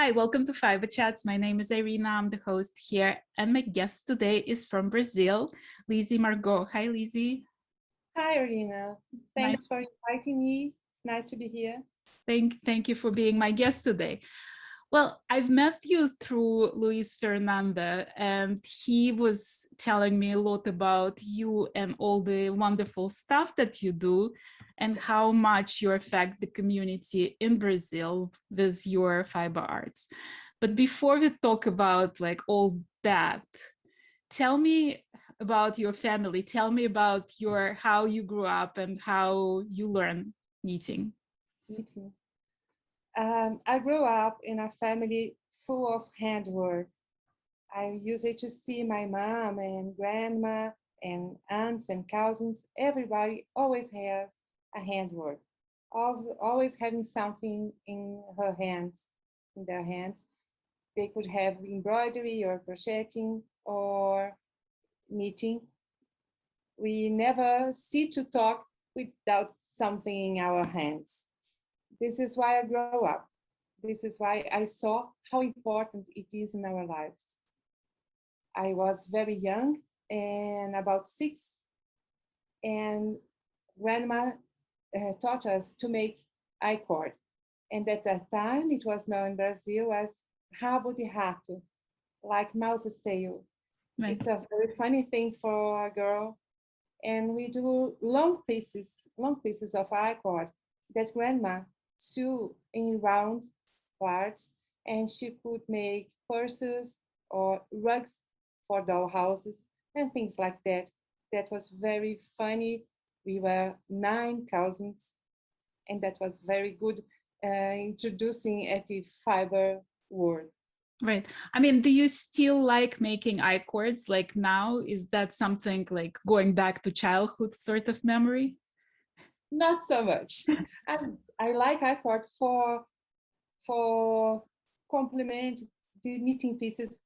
Hi, welcome to Fiberchats. My name is Irina. I'm the host here, and my guest today is from Brazil, Lisi Margaux. Hi, Lisi. Hi, Irina. Nice. Thanks for inviting me. It's nice to be here. Thank you for being my guest today. Well, I've met you through Luis Fernanda, and he was telling me a lot about you and all the wonderful stuff that you do and how much you affect the community in Brazil with your fiber arts. But before we talk about like all that, tell me about your family. Tell me about how you grew up and how you learn knitting. Me too. I grew up in a family full of handwork. I used to see my mom and grandma and aunts and cousins. Everybody always has a handwork, always having something in their hands. They could have embroidery or crocheting or knitting. We never sit to talk without something in our hands. This is why I grew up. This is why I saw how important it is in our lives. I was very young and about 6, and grandma taught us to make Icord. And at that time, it was known in Brazil as Rabo de Rato, like mouse's tail. Right. It's a very funny thing for a girl. And we do long pieces of Icord that grandma sew in round parts, and she could make purses or rugs for dollhouses and things like that. That was very funny. We were 9 cousins, and that was very good introducing at the fiber world. Right. I mean, do you still like making icords like now? Is that something like going back to childhood sort of memory? Not so much. I like Icord for complement the knitting pieces.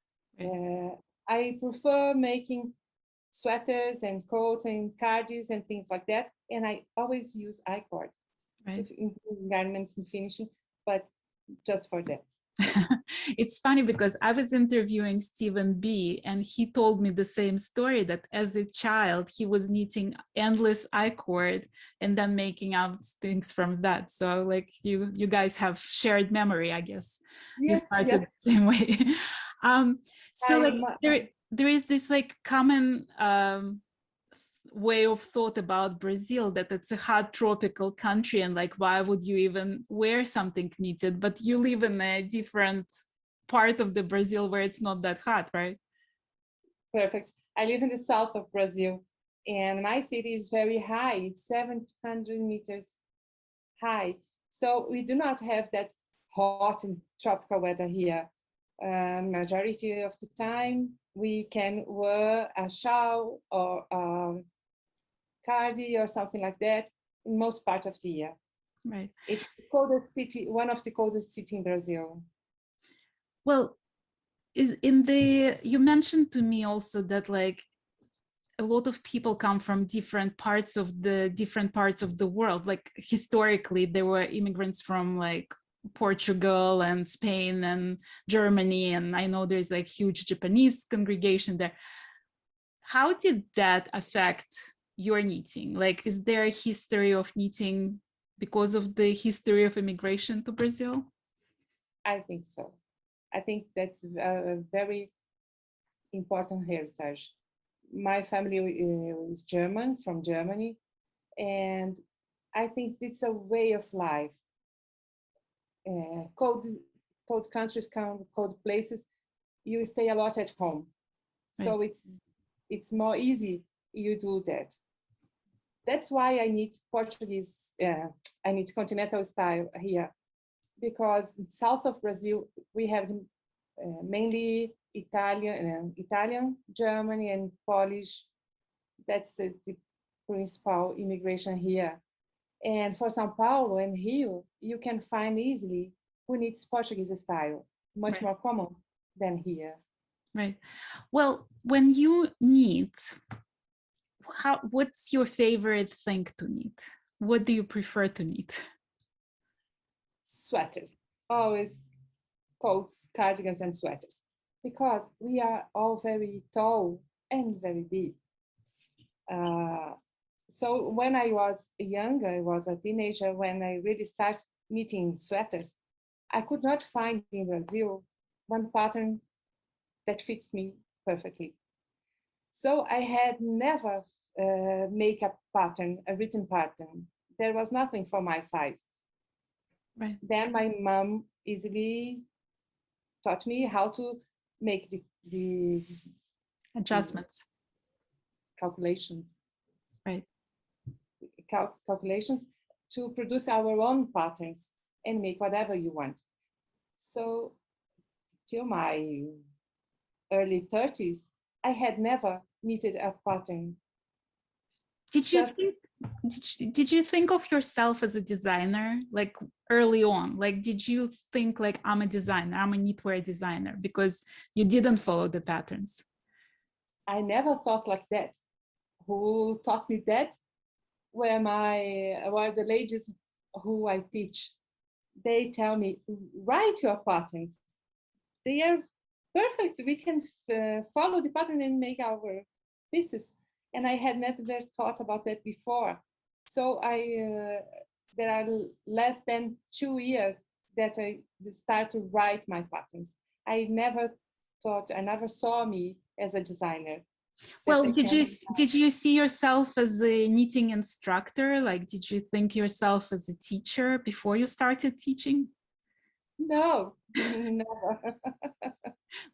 I prefer making sweaters and coats and cardies and things like that. And I always use Icord Right. in garments and finishing, but just for that. It's funny because I was interviewing Stephen B. and he told me the same story that as a child, he was knitting endless icord and then making out things from that. So like you guys have shared memory, I guess. Yes, You started yes. the same way. So like there is this like common way of thought about Brazil that it's a hot tropical country and like why would you even wear something knitted, but you live in a different part of the Brazil where it's not that hot, right? Perfect. I live in the south of Brazil and my city is very high. It's 700 meters high. So we do not have that hot and tropical weather here. Majority of the time we can wear a shawl or cardi or something like that in most part of the year. Right. It's the coldest city, one of the coldest cities in Brazil. Well, you mentioned to me also that like a lot of people come from different parts of the world. Like historically, there were immigrants from like Portugal and Spain and Germany, and I know there's like huge Japanese congregation there. How did that affect your knitting? Like, is there a history of knitting because of the history of immigration to Brazil? I think so. I think that's a very important heritage. My family is German, from Germany, and I think it's a way of life. Cold countries, cold places, you stay a lot at home, so it's more easy you do that. That's why I need Portuguese. I need continental style here, because south of Brazil we have mainly Italian, Germany, and Polish. That's the principal immigration here. And for São Paulo and Rio, you can find easily who needs Portuguese style, much more common than here. Right. Well, when you knit, what's your favorite thing to knit? What do you prefer to knit? Sweaters, always coats, cardigans, and sweaters, because we are all very tall and very big. So when I was younger, I was a teenager, when I really started knitting sweaters, I could not find in Brazil one pattern that fits me perfectly. So I had never make a pattern, a written pattern. There was nothing for my size. Right. Then my mom easily taught me how to make the Adjustments. calculations. Right. Calculations to produce our own patterns and make whatever you want. So till my early 30s, I had never knitted a pattern. Did you think of yourself as a designer, like early on? Like, did you think like, I'm a designer, I'm a knitwear designer, because you didn't follow the patterns? I never thought like that. Who taught me that were the ladies who I teach. They tell me, write your patterns. They are perfect. We can follow the pattern and make our pieces. And I had never thought about that before. So there are less than 2 years that I start to write my patterns. I never saw me as a designer. Well, did you see yourself as a knitting instructor? Like, did you think yourself as a teacher before you started teaching? No, never.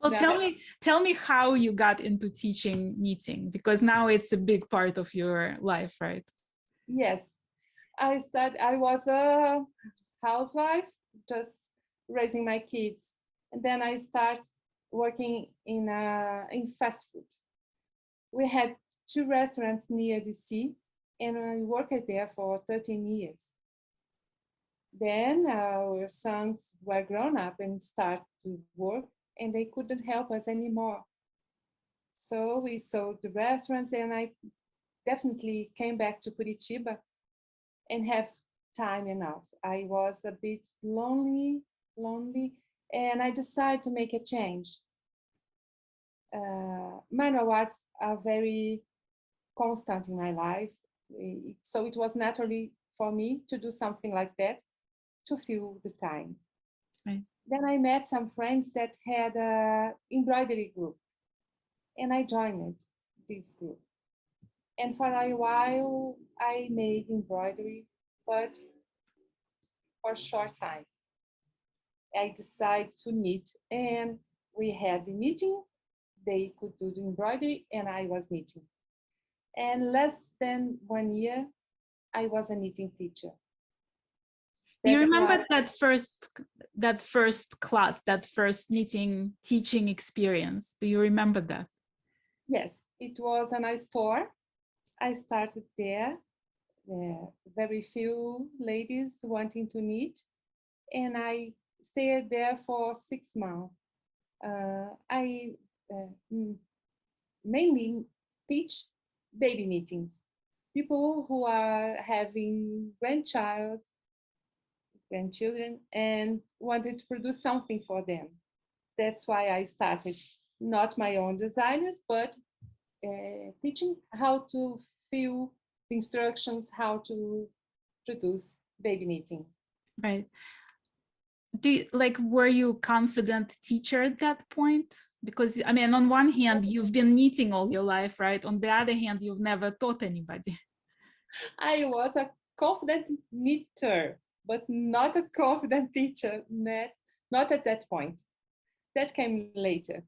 Well, Never. tell me how you got into teaching knitting, because now it's a big part of your life, right? Yes, I was a housewife, just raising my kids, and then I started working in fast food. We had 2 restaurants near the sea, and I worked there for 13 years. Then our sons were grown up and started to work, and they couldn't help us anymore. So we sold the restaurants, and I definitely came back to Curitiba and have time enough. I was a bit lonely, and I decided to make a change. Manual arts are very constant in my life, so it was naturally for me to do something like that to fill the time. Right. Then I met some friends that had an embroidery group, and I joined this group. And for a while, I made embroidery, but for a short time. I decided to knit, and we had the knitting. They could do the embroidery, and I was knitting. And less than 1 year, I was a knitting teacher. Do you remember that first class, that first knitting teaching experience? Do you remember that? Yes, it was a nice store. I started there. Very few ladies wanting to knit, and I stayed there for 6 months. I mainly teach baby knittings, people who are having grandchildren, and wanted to produce something for them. That's why I started not my own designers, but teaching how to fill the instructions, how to produce baby knitting. Right. Were you a confident teacher at that point? Because I mean, on one hand, you've been knitting all your life, right? On the other hand, you've never taught anybody. I was a confident knitter, but not a confident teacher, not at that point. That came later.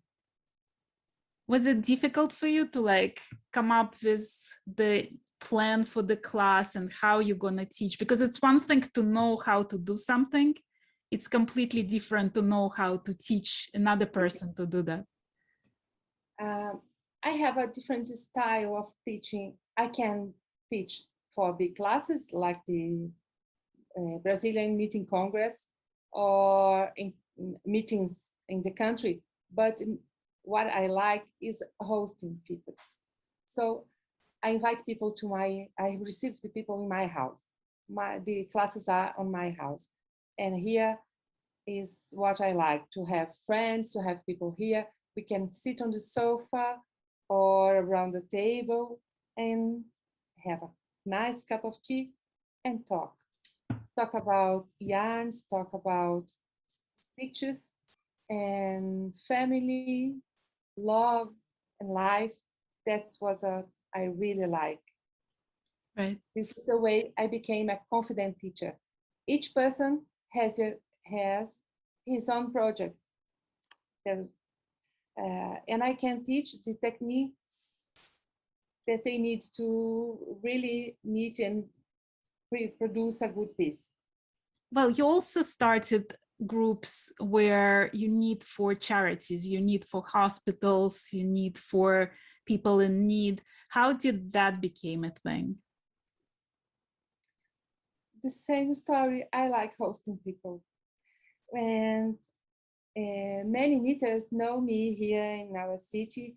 Was it difficult for you to come up with the plan for the class and how you're going to teach? Because it's one thing to know how to do something. It's completely different to know how to teach another person to do that. I have a different style of teaching. I can teach for big classes like the Brazilian Knitting Congress or in meetings in the country. But what I like is hosting people. So I invite people I receive the people in my house. The classes are on my house. And here is what I like, to have friends, to have people here. We can sit on the sofa or around the table and have a nice cup of tea and talk. Talk about yarns, talk about stitches and family, love and life. That was a I really like. Right. This is the way I became a confident teacher. Each person has his own project. There's, and I can teach the techniques that they need to really knit and produce a good piece. Well, you also started groups where you need for charities, you need for hospitals, you need for people in need. How did that become a thing? The same story. I like hosting people, and many knitters know me here in our city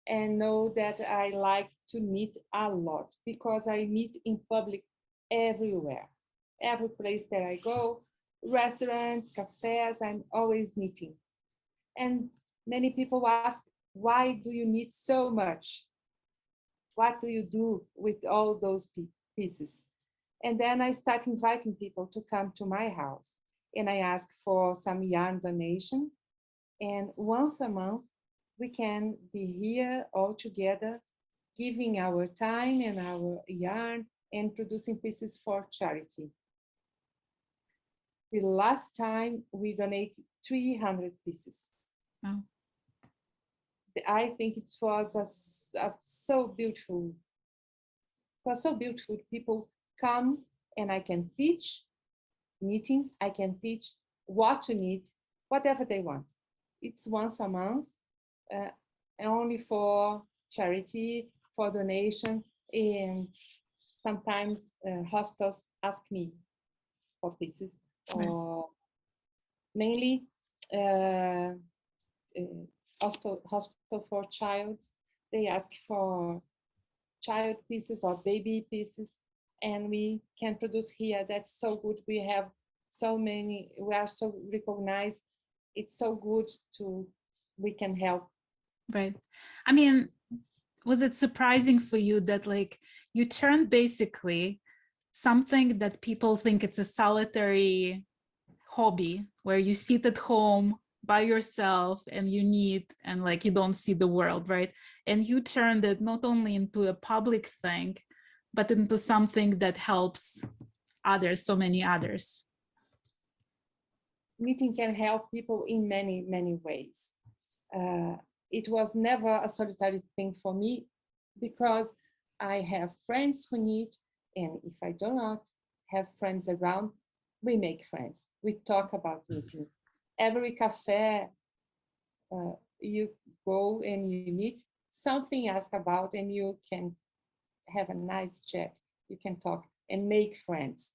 and know that I like to knit a lot because I knit in public everywhere. Every place that I go, restaurants, cafes, I'm always knitting. And many people ask, why do you knit so much? What do you do with all those pieces? And then I start inviting people to come to my house. And I ask for some yarn donation. And once a month, we can be here all together, giving our time and our yarn and producing pieces for charity. The last time we donated 300 pieces. Oh. I think it was so beautiful. It was so beautiful. People come and I can teach knitting. I can teach what to knit, whatever they want. It's once a month, uh, only for charity, for donation, and sometimes hospitals ask me for pieces, Right. or mainly uh, hospital for child. They ask for child pieces or baby pieces, and we can produce here. That's so good. We have so many. We are so recognized. It's so good to we can help. Right. I mean, was it surprising for you that like you turned basically something that people think it's a solitary hobby where you sit at home by yourself and you knit and like you don't see the world, right? And you turned it not only into a public thing, but into something that helps others, so many others. Knitting can help people in many, many ways. Uh, it was never a solitary thing for me because I have friends who knit, and if I do not have friends around, we make friends. We talk about knitting. Every cafe you go and you knit, something ask about, and you can have a nice chat. You can talk and make friends.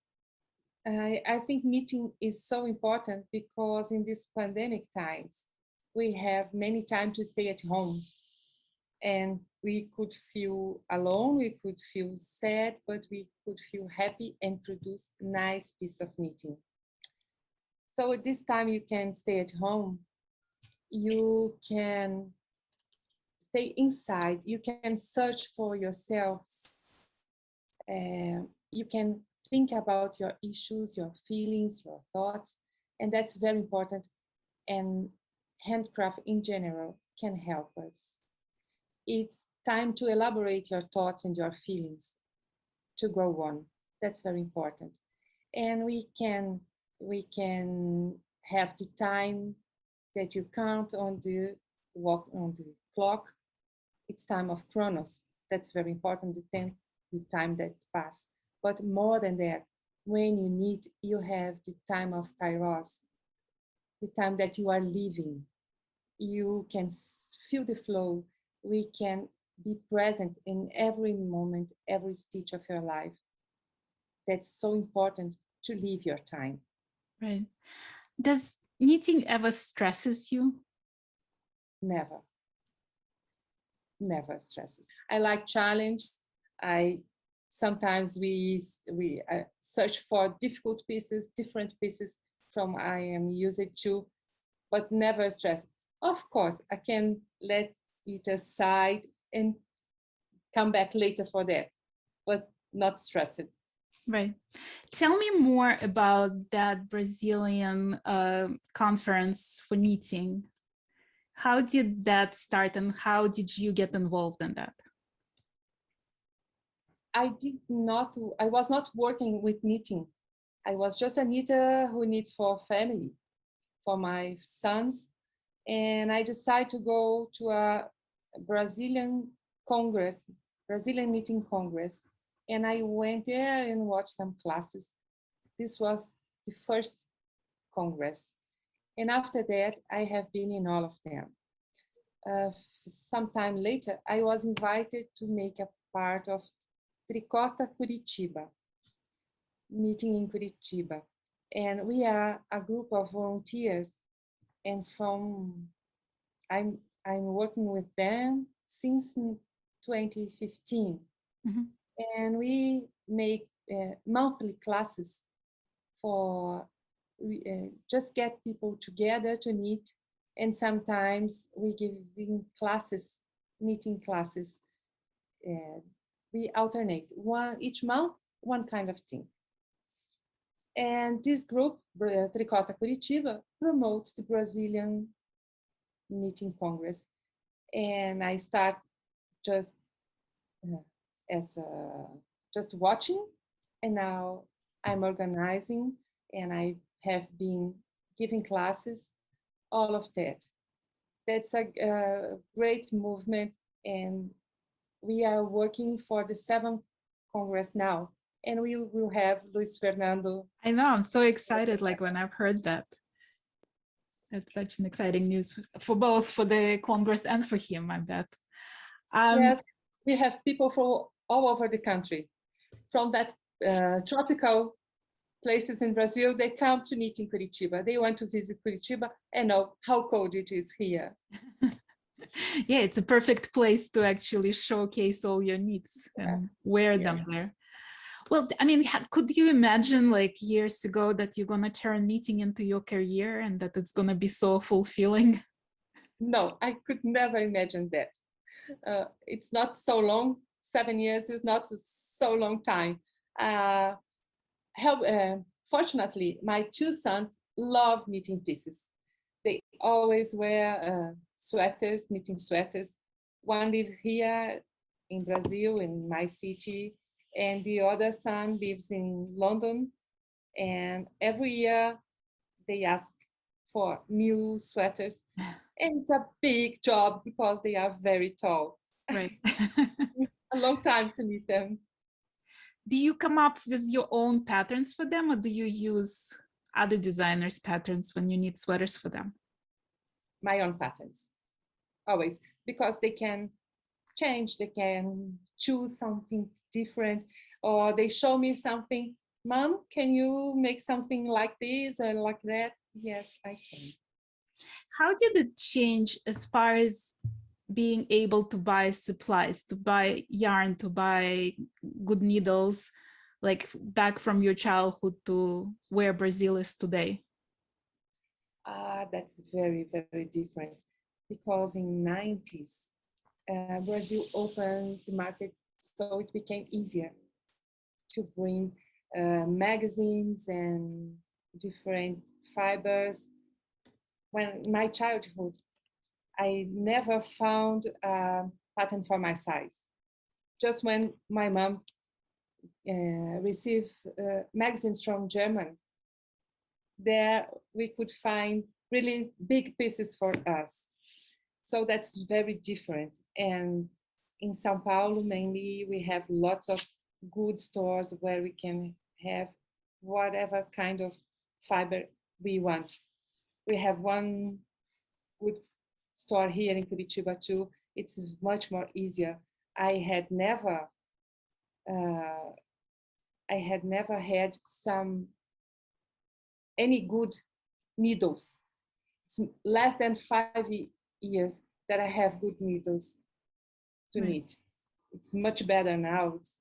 I think knitting is so important because in these pandemic times, we have many time to stay at home and we could feel alone, we could feel sad, but we could feel happy and produce nice piece of knitting. So at this time you can stay at home, you can stay inside, you can search for yourselves, you can think about your issues, your feelings, your thoughts, and that's very important. And handcraft in general can help us. It's time to elaborate your thoughts and your feelings to go on. That's very important. And we can have the time that you count on the walk on the clock. It's time of chronos. That's very important. The time that pass. But more than that, when you need, you have the time of kairos, the time that you are living. You can feel the flow. We can be present in every moment, every stitch of your life. That's so important to live your time. Right. Does knitting ever stresses you? Never, never stresses. I like challenge. I sometimes we search for difficult pieces, different pieces from I am used to, but never stressed. Of course, I can let it aside and come back later for that, but not stressed. Right. Tell me more about that Brazilian conference for knitting. How did that start and how did you get involved in that? I was not working with knitting. I was just a knitter who knits for family, for my sons. And I decided to go to a Brazilian Congress, Brazilian Knitting Congress. And I went there and watched some classes. This was the first Congress. And after that, I have been in all of them. Sometime later, I was invited to make a part of Tricota Curitiba, knitting in Curitiba. And we are a group of volunteers, and I'm working with them since 2015. Mm-hmm. And we make monthly classes for just get people together to knit, and sometimes we give classes, knitting classes. We alternate each month, one kind of thing. And this group, Tricota Curitiba, promotes the Brazilian Knitting Congress. And I start just just watching, and now I'm organizing, and I have been giving classes, all of that. That's a great movement, and we are working for the 7th Congress now, and we will have Luis Fernando. I know, I'm so excited like when I've heard that. That's such an exciting news for both, for the Congress and for him, I bet. Yes, we have people from all over the country, from that tropical places in Brazil. They come to knit in Curitiba. They want to visit Curitiba and know how cold it is here. Yeah, it's a perfect place to actually showcase all your knits and wear them there. Well, I mean, could you imagine like years ago that you're going to turn knitting into your career and that it's going to be so fulfilling? No, I could never imagine that. It's not so long. 7 years is not so long time. Fortunately, my 2 sons love knitting pieces. They always wear sweaters, knitting sweaters. One lives here in Brazil, in my city, and the other son lives in London. And every year they ask for new sweaters. And it's a big job because they are very tall. Right. A long time to knit them. Do you come up with your own patterns for them, or do you use other designers' patterns when you knit sweaters for them? My own patterns, always, because they can change, they can choose something different, or they show me something. Mom, can you make something like this or like that? Yes, I can. How did it change as far as being able to buy supplies, to buy yarn, to buy good needles, like back from your childhood to where Brazil is today? That's very, very different, because in 90s, Brazil opened the market, so it became easier to bring magazines and different fibers. When my childhood, I never found a pattern for my size. Just when my mom received magazines from Germany, there we could find really big pieces for us. So that's very different. And in Sao Paulo, mainly, we have lots of good stores where we can have whatever kind of fiber we want. We have one good store here in Curitiba too. It's much more easier. I had never had any good needles. It's less than 5 years that I have good needles to knit. It's much better now. It's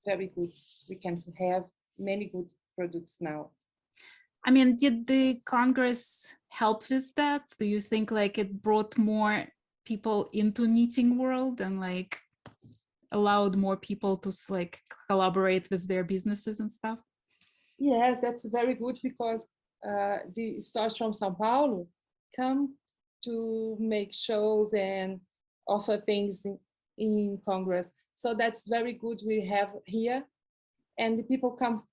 very good. We can have many good products now. I mean, did the Congress help with that? Do you think like it brought more people into knitting world and like allowed more people to like collaborate with their businesses and stuff? Yes, that's very good because the stores from São Paulo come to make shows and offer things in Congress. So that's very good we have here. And the people come,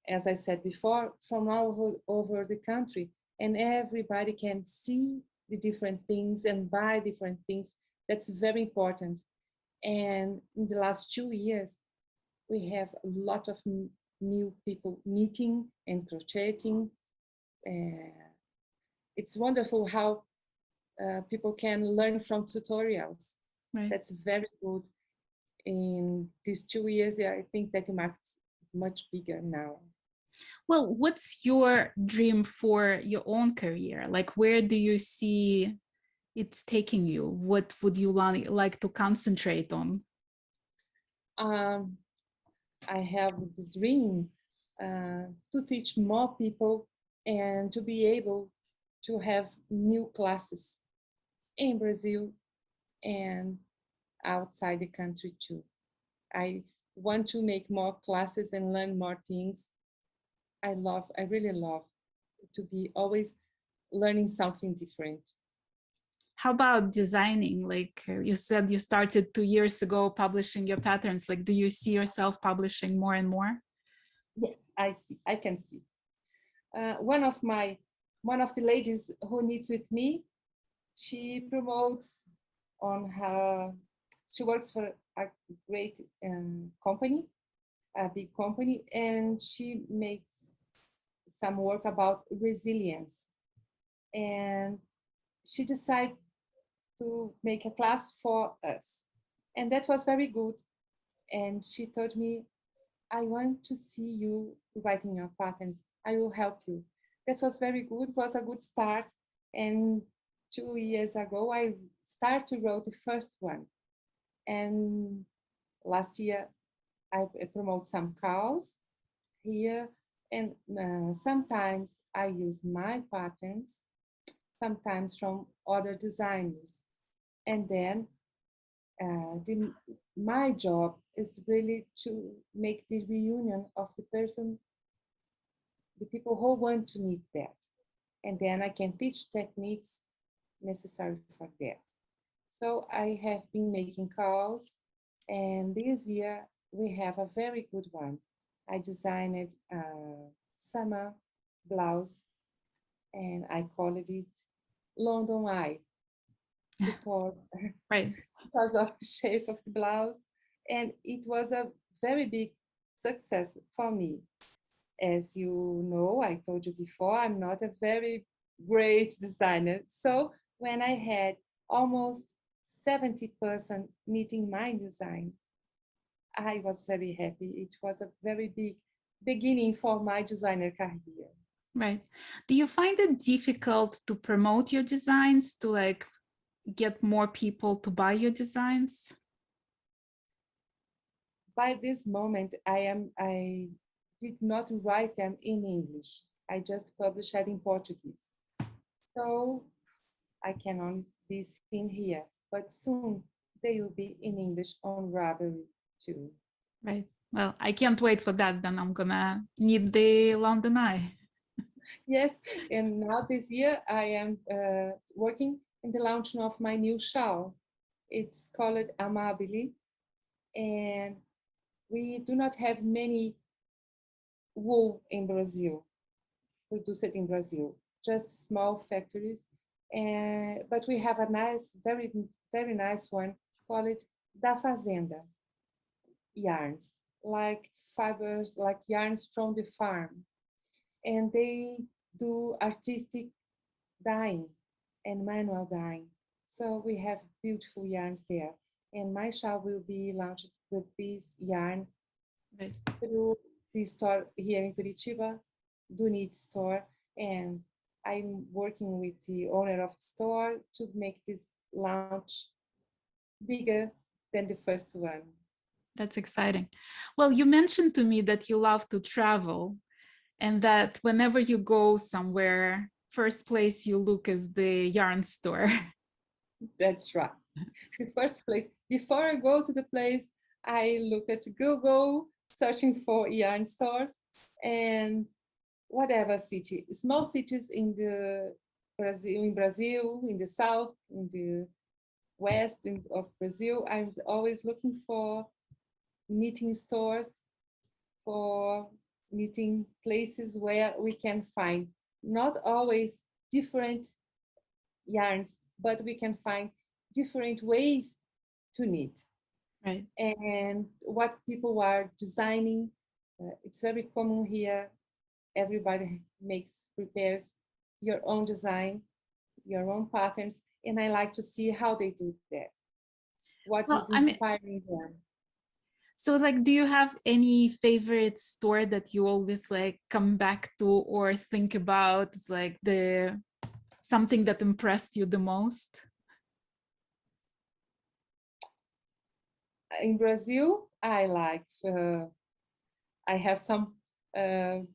as I said before, from all over the country, and everybody can see the different things and buy different things. That's very important. And in the last 2 years, we have a lot of new people knitting and crocheting. It's wonderful how people can learn from tutorials. Right. That's very good. In these 2 years, yeah, I think that the market's much bigger now. Well, what's your dream for your own career? Like, where do you see it's taking you? What would you like to concentrate on? I have the dream to teach more people and to be able to have new classes in Brazil and outside the country too. I want to make more classes and learn more things. I really love to be always learning something different. How about designing? Like you said, you started 2 years ago publishing your patterns. Like, do you see yourself publishing more and more? Yes, I can see. One of the ladies who knits with me, she promotes on her, she works for a great company, a big company, and she makes some work about resilience. And she decided to make a class for us. And that was very good. And she told me, I want to see you writing your patterns. I will help you. That was very good, was a good start. And 2 years ago, I started to write the first one. And last year, I promote some cows here. And sometimes I use my patterns, sometimes from other designers. And then my job is really to make the reunion of the people who want to knit that. And then I can teach techniques necessary for that. So I have been making calls, and this year we have a very good one. I designed a summer blouse, and I called it London Eye because, Right. because of the shape of the blouse. And it was a very big success for me. As you know, I told you before, I'm not a very great designer. So when I had almost 70% meeting my design, I was very happy. It was a very big beginning for my designer career. Right. Do you find it difficult to promote your designs, to like get more people to buy your designs? By this moment, I did not write them in English. I just published it in Portuguese. So I can only be seen here, but soon they will be in English on Ravelry too. Right. Well, I can't wait for that. Then I'm gonna need the London Eye. Yes, and now this year I am working in the launching of my new shawl. It's called Amabile, and we do not have many wool in Brazil, produced in Brazil, just small factories. But we have a nice, very, very nice one called Da Fazenda yarns, like fibers, like yarns from the farm. And they do artistic dyeing and manual dyeing. So we have beautiful yarns there. And my shop will be launched with this yarn Right. through the store here in Curitiba, Do Need store. And I'm working with the owner of the store to make this launch bigger than the first one. That's exciting. Well, you mentioned to me that you love to travel. and that whenever you go somewhere, first place you look is the yarn store. That's right. The first place, before I go to the place, I look at Google, searching for yarn stores, and whatever city, small cities in the Brazil, in the south, in the west of Brazil, I'm always looking for knitting stores, for knitting places where we can find not always different yarns, but we can find different ways to knit. Right. And what people are designing, it's very common here. Everybody prepares your own design, your own patterns, and I like to see how they do that. What is inspiring them? So like, do you have any favorite store that you always like come back to or think about? It's like something that impressed you the most? In Brazil, I have some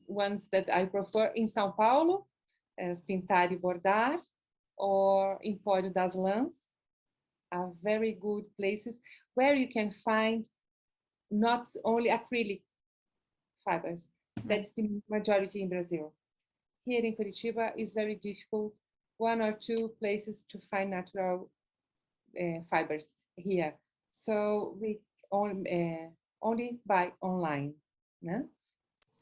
ones that I prefer in São Paulo, as Pintar e Bordar, or Empório das Lãs, are very good places where you can find not only acrylic fibers. That's the majority in Brazil. Here in Curitiba, it's very difficult, one or two places to find natural fibers here. So we only buy online. Yeah?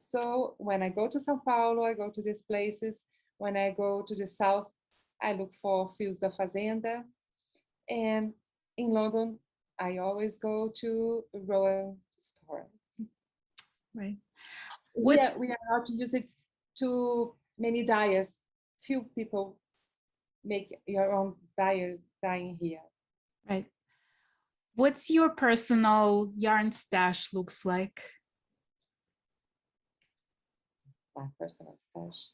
So when I go to São Paulo, I go to these places. When I go to the south, I look for Fios da Fazenda. And in London, I always go to a Royal store. Right. We are not using too many dyers. Few people make your own dyeing here. Right. What's your personal yarn stash looks like? My personal stash.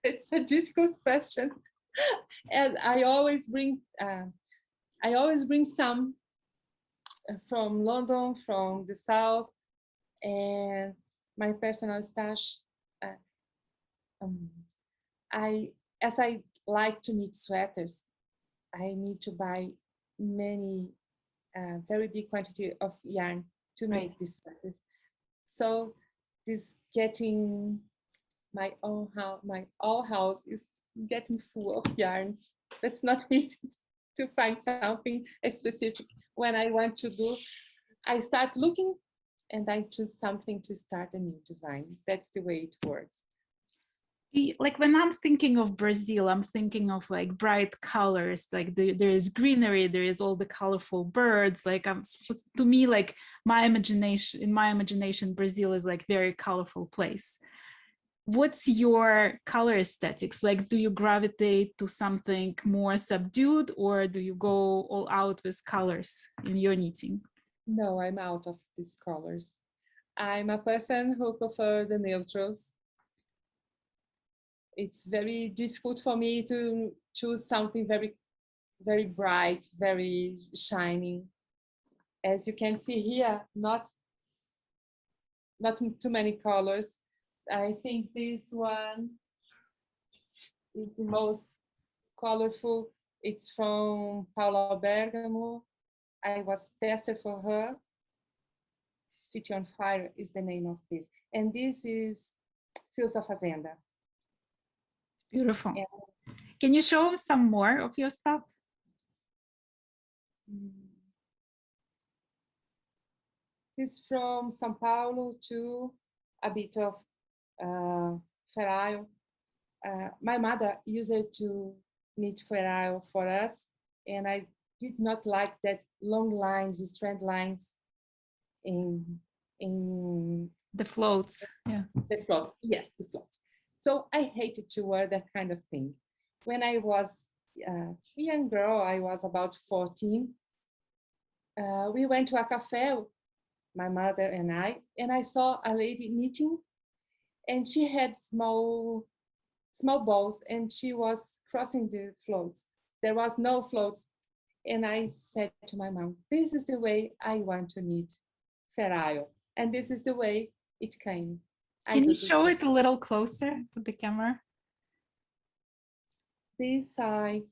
It's a difficult question, and I always bring some from London, from the south, and my personal stash. As I like to knit sweaters, I need to buy many, very big quantity of yarn to make these sweaters. So this getting my own house is getting full of yarn. That's not easy to find something specific. When I want to do, I start looking and I choose something to start a new design. That's the way it works. Like when I'm thinking of Brazil, I'm thinking of like bright colors, like there is greenery, there is all the colorful birds. Like to me, like in my imagination, Brazil is like very colorful place. What's your color aesthetics? Like, do you gravitate to something more subdued, or do you go all out with colors in your knitting? No, I'm out of these colors. I'm a person who prefers the neutrals. It's very difficult for me to choose something very, very bright, very shining. As you can see here, not too many colors. I think this one is the most colorful. It's from Paula Bergamo. I was tested for her. City on Fire is the name of this. And this is Fios da Fazenda. Beautiful. Can you show some more of your stuff? This from São Paulo to a bit of ferrule. My mother used it to knit ferrule for us, and I did not like that long lines, strand lines in the floats. Yeah, the floats. Yes, the floats. So I hated to wear that kind of thing. When I was a young girl, I was about 14. We went to a cafe, my mother and I saw a lady knitting, and she had small balls, and she was crossing the floats. There was no floats, and I said to my mom, "This is the way I want to knit ferrule," and this is the way it came. Can you show it a little closer to the camera? This side.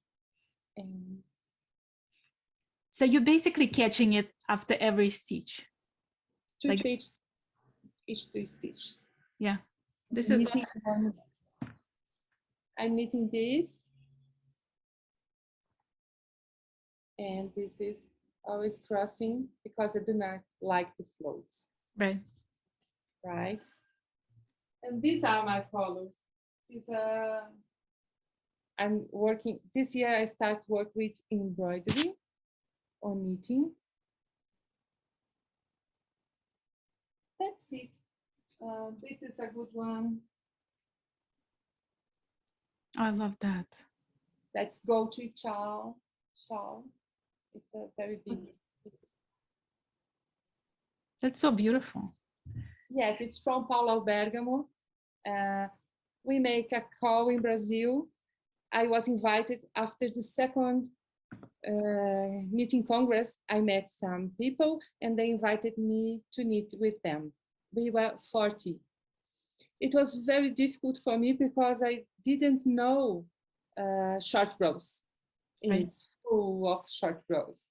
So you're basically catching it after every stitch. Two stitches, each 2 stitches. Yeah, this is. I'm knitting this, and this is always crossing because I do not like the floats. Right. Right. And these are my colors. These are. I'm working this year. I start work with embroidery or knitting. That's it. This is a good one. I love that. That's Gochi shawl. It's a very big. That's so beautiful. Yes, it's from Paulo Bergamo. We make a call in Brazil. I was invited after the second knitting congress. I met some people and they invited me to knit with them. We were 40. It was very difficult for me because I didn't know short rows. Right. It's full of short rows.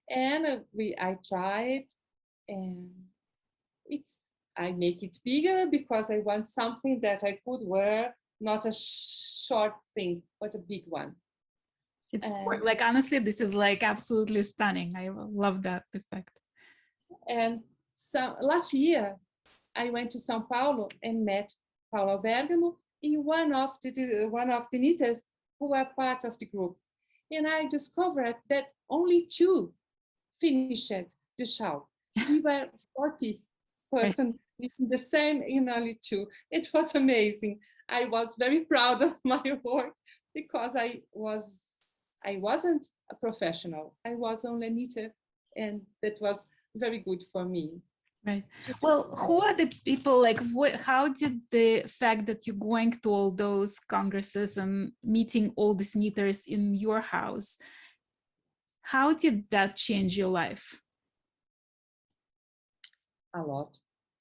And I tried, and I make it bigger because I want something that I could wear, not a short thing, but a big one. It's like, honestly, this is like absolutely stunning. I love that effect. And so last year, I went to São Paulo and met Paulo Bergamo in one of the knitters who were part of the group. And I discovered that only 2 finished the shawl. We were 40 person knitting the same in only 2. It was amazing. I was very proud of my work because I wasn't a professional. I was only a knitter, and that was very good for me. Right. Well, who are the people, like, how did the fact that you're going to all those congresses and meeting all these knitters in your house, how did that change your life? A lot.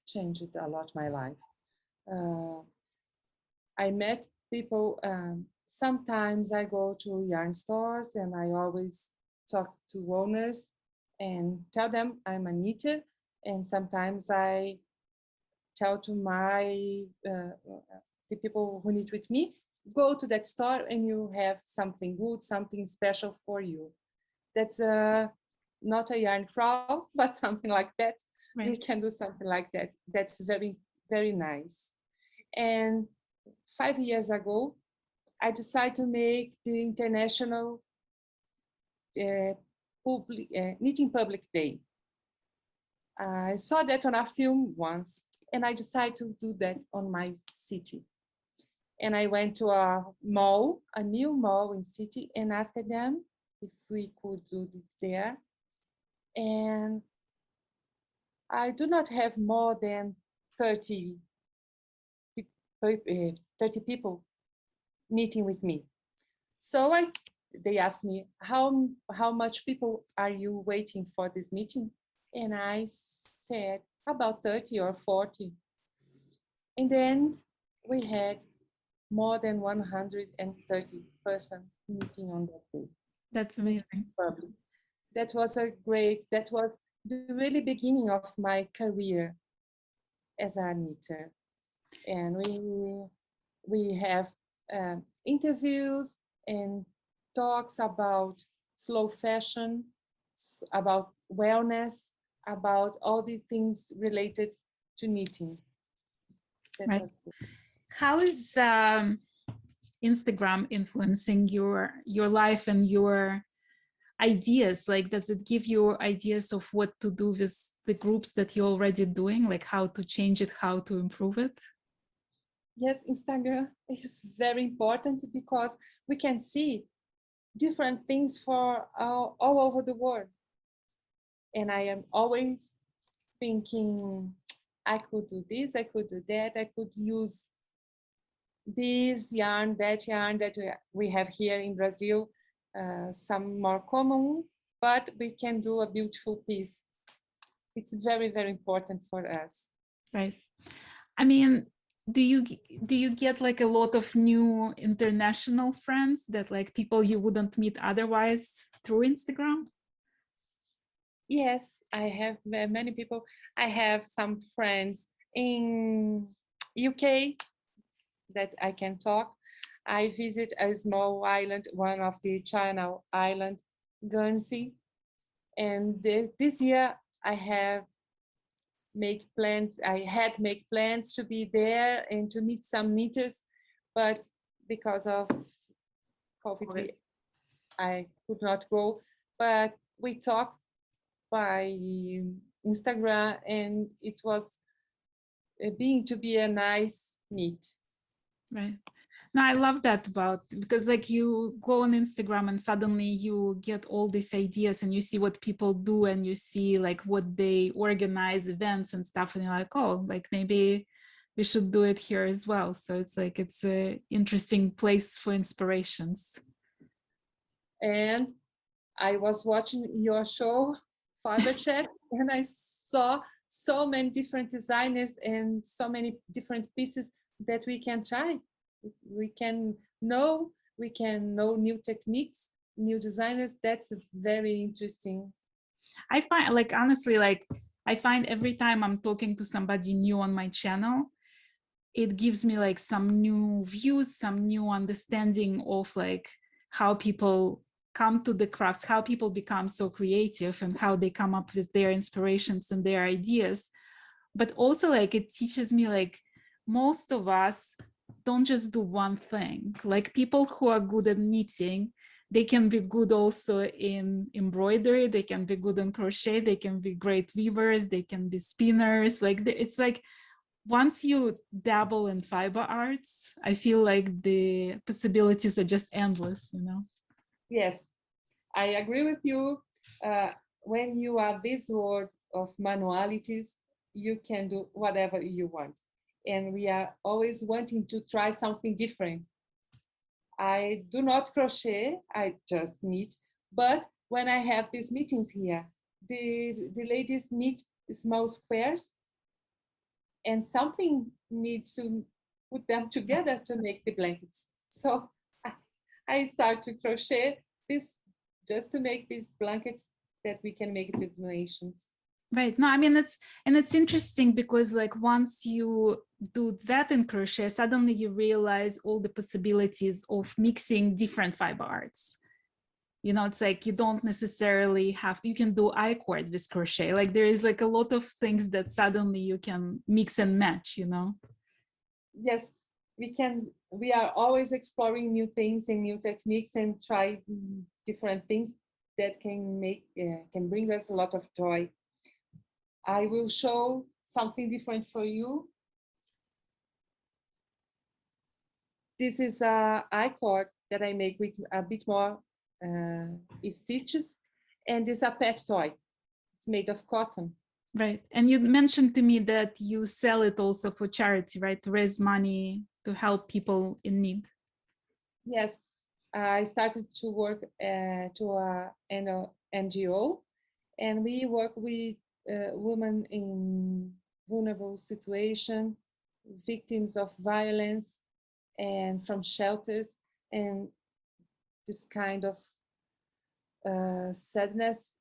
Changed a lot my life. I met people. Sometimes I go to yarn stores and I always talk to owners and tell them I'm a knitter. And sometimes I tell to the people who knit with me, go to that store and you have something good, something special for you. That's not a yarn crawl, but something like that. Right. We can do something like that. That's very, very nice. And 5 years ago, I decided to make the International Knitting Public Day. I saw that on a film once, and I decided to do that on my city. And I went to a mall, a new mall in city, and asked them if we could do it there. And I do not have more than 30 people knitting with me. So they asked me, how much people are you waiting for this meeting? And I said, about 30 or 40. And then we had more than 130 persons meeting on that day. That's amazing. That was the really beginning of my career as a knitter. And we have interviews and talks about slow fashion, about wellness, about all the things related to knitting. Right. How is Instagram influencing your life and your ideas? Like, does it give you ideas of what to do with the groups that you're already doing, like how to change it, how to improve it? Yes, Instagram is very important because we can see different things for all over the world. And I am always thinking, I could do this, I could do that, I could use this yarn that we have here in Brazil, some more common, but we can do a beautiful piece. It's very, very important for us. Right. I mean, do you get like a lot of new international friends that like people you wouldn't meet otherwise through Instagram? Yes, I have many people. I have some friends in UK that I can talk. I visit a small island, one of the Channel Island, Guernsey, and this year I have make plans. I had make plans to be there and to meet some knitters, but because of COVID, I could not go. But we talked by Instagram, and it was being to be a nice meet. Right. No, I love that about, because like you go on Instagram and suddenly you get all these ideas and you see what people do and you see like what they organize events and stuff and you're like, oh, like maybe we should do it here as well. So it's like it's a interesting place for inspirations. And I was watching your show, Fiberchats, and I saw so many different designers and so many different pieces that we can try. We can know new techniques, new designers. That's very interesting. I find like honestly, like I find every time I'm talking to somebody new on my channel, it gives me like some new views, some new understanding of like how people come to the crafts, how people become so creative and how they come up with their inspirations and their ideas. But also like it teaches me like most of us don't just do one thing. Like people who are good at knitting, they can be good also in embroidery, they can be good in crochet, they can be great weavers, they can be spinners. Like it's like once you dabble in fiber arts, I feel like the possibilities are just endless, you know? Yes, I agree with you. When you are this world of manualities, you can do whatever you want. And we are always wanting to try something different. I do not crochet, I just knit. But when I have these meetings here, the ladies knit small squares and something needs to put them together to make the blankets. So I start to crochet this just to make these blankets that we can make the donations. Right. No, I mean, it's interesting because like once you do that in crochet, suddenly you realize all the possibilities of mixing different fiber arts. You know, it's like you don't necessarily have, you can do Icord with crochet. Like there is like a lot of things that suddenly you can mix and match, you know? Yes, we are always exploring new things and new techniques and try different things that can bring us a lot of joy. I will show something different for you. This is a icord that I make with a bit more stitches, and this is a pet toy. It's made of cotton. Right. And you mentioned to me that you sell it also for charity, right? To raise money to help people in need. Yes, I started to work to an NGO, and we work with women in vulnerable situation, victims of violence, and from shelters, and this kind of sadness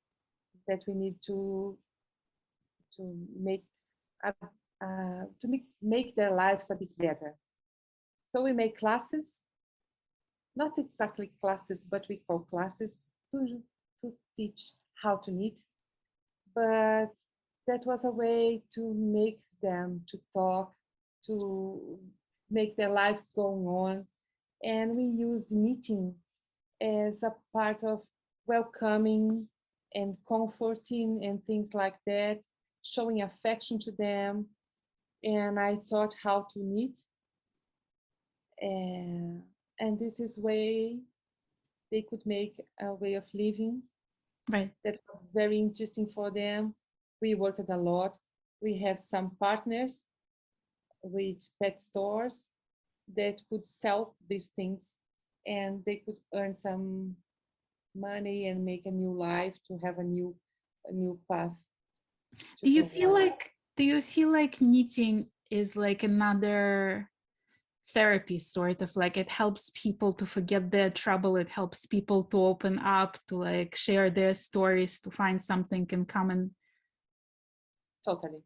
that we need to make make their lives a bit better. So we make classes, not exactly classes, but we call classes to teach how to knit. But that was a way to make them to talk, to make their lives go on. And we used knitting as a part of welcoming and comforting and things like that, showing affection to them. And I taught how to knit. And this is way they could make a way of living. Right. That was very interesting for them. We worked a lot. We have some partners with pet stores that could sell these things and they could earn some money and make a new life, to have a new path. Do you feel like knitting is like another therapy, sort of like it helps people to forget their trouble. It helps people to open up, to like share their stories, to find something in common. Totally.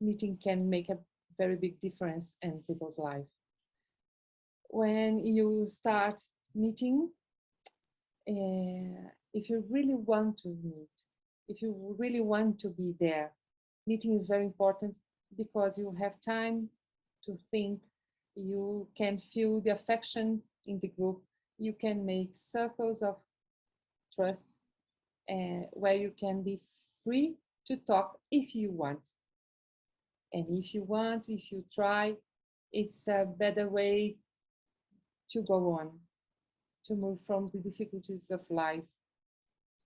Knitting can make a very big difference in people's life. When you start knitting, if you really want to knit, if you really want to be there, knitting is very important because you have time to think, you can feel the affection in the group, you can make circles of trust where you can be free to talk if you want. And if you want, if you try, it's a better way to go on, to move from the difficulties of life.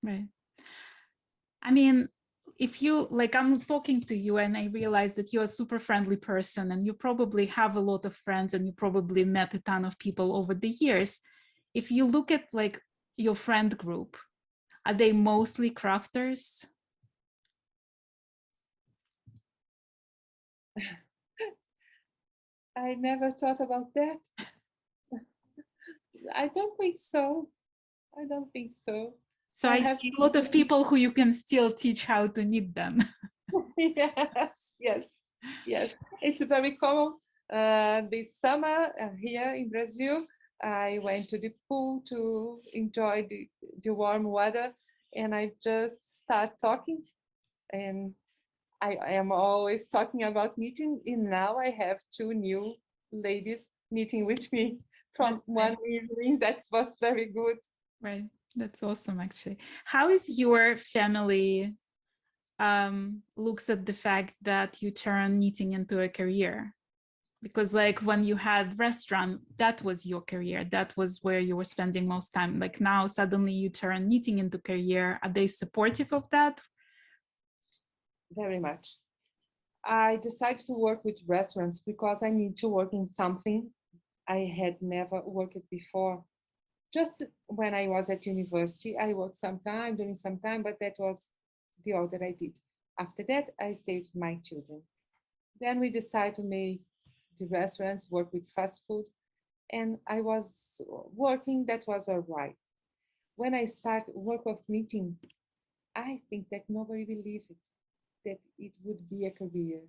Right. I mean, if you like, I'm talking to you and I realize that you're a super friendly person and you probably have a lot of friends and you probably met a ton of people over the years. If you look at like your friend group, are they mostly crafters? I never thought about that. I don't think so. I don't think so. So I see a lot of people who you can still teach how to knit them. Yes. It's very common. This summer here in Brazil, I went to the pool to enjoy the warm weather, and I just start talking, and I am always talking about knitting, and now I have two new ladies knitting with me from one evening. That was very good. Right. That's awesome, actually. How is your family looks at the fact that you turn knitting into a career? Because like when you had restaurant, that was your career. That was where you were spending most time. Like now suddenly you turn knitting into career. Are they supportive of that? Very much. I decided to work with restaurants because I need to work in something I had never worked before. Just when I was at university, I worked during some time, but that was the all that I did. After that, I stayed with my children. Then we decided to make the restaurants, work with fast food, and I was working, that was all right. When I started work of knitting, I think that nobody believed it, that it would be a career.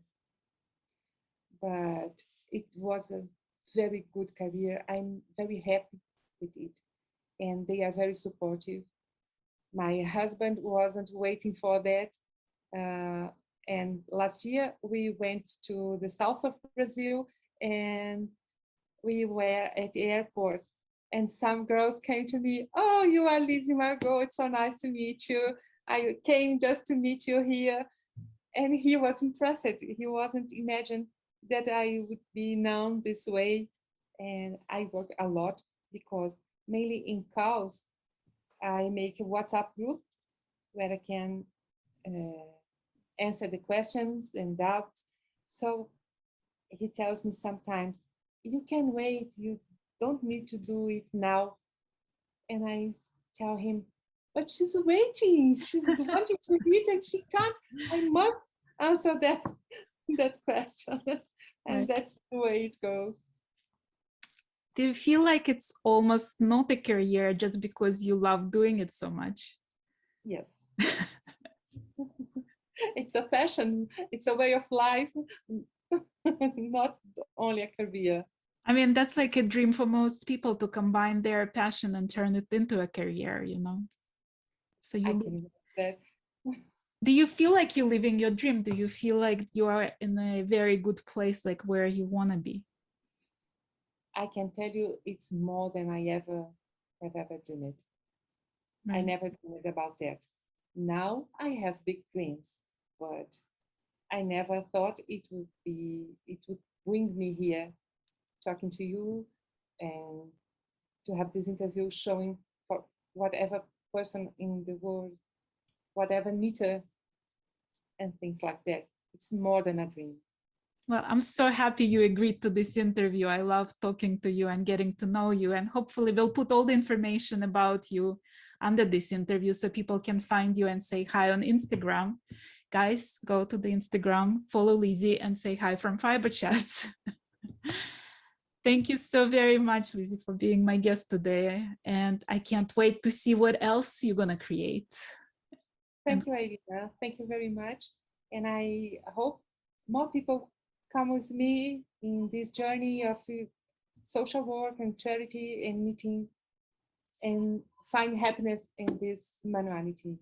But it was a very good career. I'm very happy with it. And they are very supportive. My husband wasn't waiting for that. And last year we went to the south of Brazil and we were at the airport. And some girls came to me, "Oh, you are Lisi Margaux. It's so nice to meet you. I came just to meet you here." And he was impressed. He wasn't imagined that I would be known this way. And I work a lot because mainly in calls, I make a WhatsApp group where I can answer the questions and doubts. So he tells me sometimes, "You can wait, you don't need to do it now." And I tell him, "But she's waiting, she's wanting to eat and she can't. I must answer that question." And that's the way it goes. Do you feel like it's almost not a career just because you love doing it so much? Yes. It's a passion, it's a way of life, not only a career. I mean, that's like a dream for most people, to combine their passion and turn it into a career, you know? So I can do that. Do you feel like you're living your dream? Do you feel like you are in a very good place, like where you want to be? I can tell you it's more than I ever have ever dreamed. Right. I never dreamed about that. Now I have big dreams, but I never thought it would bring me here talking to you and to have this interview showing for whatever person in the world, whatever knitter and things like that. It's more than a dream. Well, I'm so happy you agreed to this interview. I love talking to you and getting to know you. And hopefully we'll put all the information about you under this interview so people can find you and say hi on Instagram. guys, go to the Instagram, follow Lisi, and say hi from Fiberchats. Thank you so very much, Lisi, for being my guest today. And I can't wait to see what else you're gonna create. Thank you, Irina. Thank you very much. And I hope more people come with me in this journey of social work and charity and meeting and find happiness in this manuality.